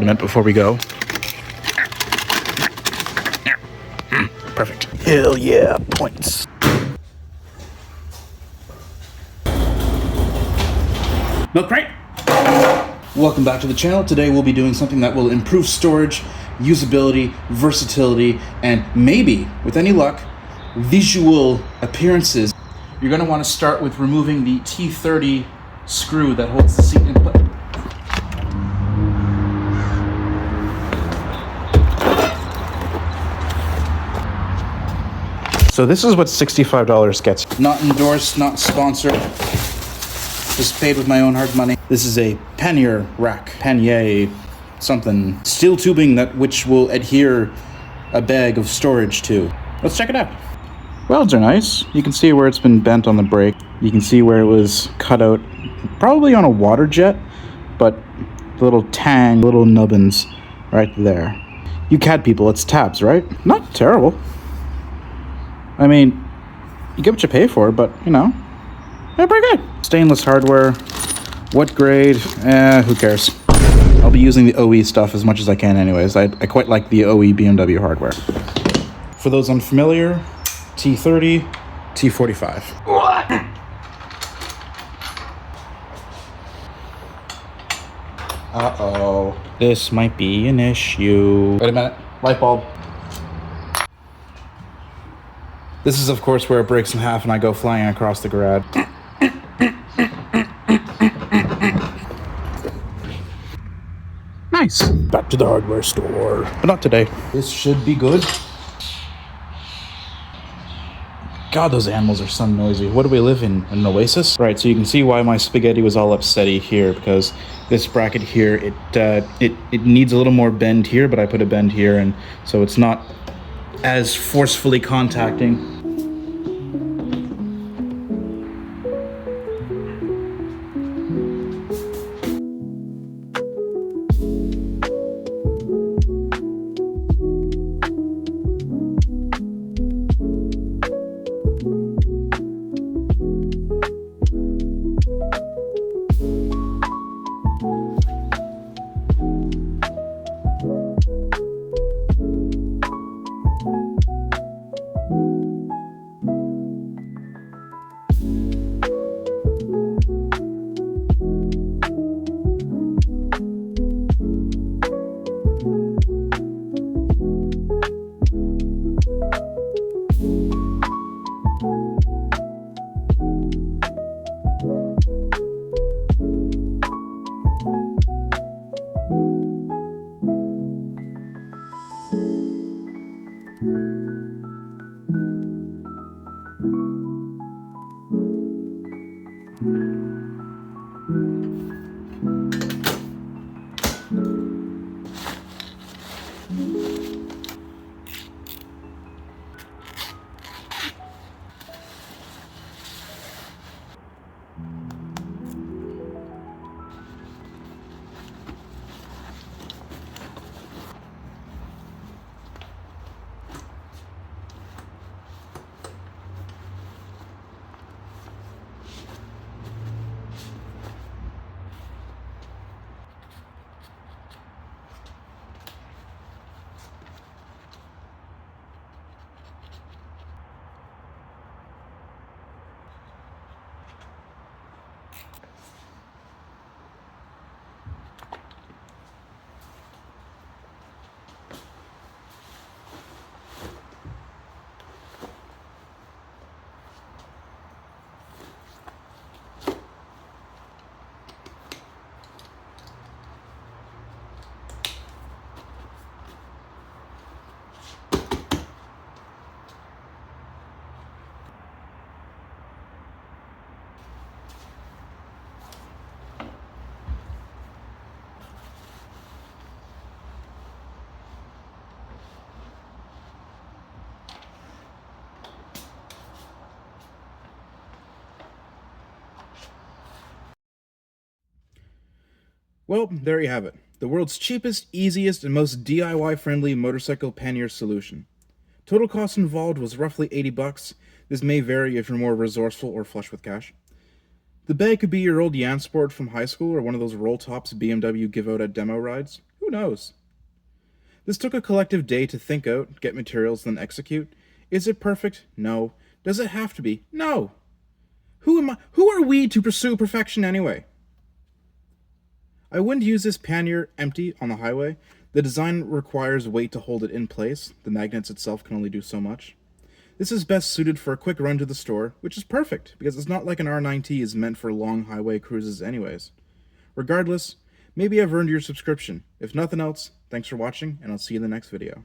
segment before we go. Perfect. Hell yeah, points. Milk crate! Welcome back to the channel. Today we'll be doing something that will improve storage, usability, versatility, and maybe, with any luck, visual appearances. You're going to want to start with removing the T30 screw that holds the seat in place. So this is what $65 gets. Not endorsed, not sponsored. Just paid with my own hard money. This is a pannier rack. Pannier something. Steel tubing which will adhere a bag of storage to. Let's check it out. Welds are nice. You can see where it's been bent on the brake. You can see where it was cut out, probably on a water jet, but the little tang, little nubbins right there. You CAD people, it's tabs, right? Not terrible. I mean, you get what you pay for, but, you know, they're pretty good. Stainless hardware. What grade? Who cares? I'll be using the OE stuff as much as I can anyways. I quite like the OE BMW hardware. For those unfamiliar, T30, T45. Uh-oh. This might be an issue. Wait a minute. Light bulb. This is, of course, where it breaks in half and I go flying across the garage. Nice. Back to the hardware store. But not today. This should be good. God, those animals are so noisy. What do we live in? An oasis? Right, so you can see why my spaghetti was all upsetty here, because this bracket here, it needs a little more bend here, but I put a bend here, and so it's not as forcefully contacting. Well, there you have it. The world's cheapest, easiest, and most DIY-friendly motorcycle pannier solution. Total cost involved was roughly $80. This may vary if you're more resourceful or flush with cash. The bag could be your old Jansport from high school or one of those roll tops BMW give out at demo rides. Who Who knows? This took a collective day to think out, get materials, then execute. Is it perfect? No. Does it have to be? No. Who are we to pursue perfection anyway? I wouldn't use this pannier empty on the highway. The design requires weight to hold it in place. The magnets itself can only do so much. This is best suited for a quick run to the store, which is perfect, because it's not like an R9T is meant for long highway cruises anyways. Regardless, maybe I've earned your subscription. If nothing else, thanks for watching, and I'll see you in the next video.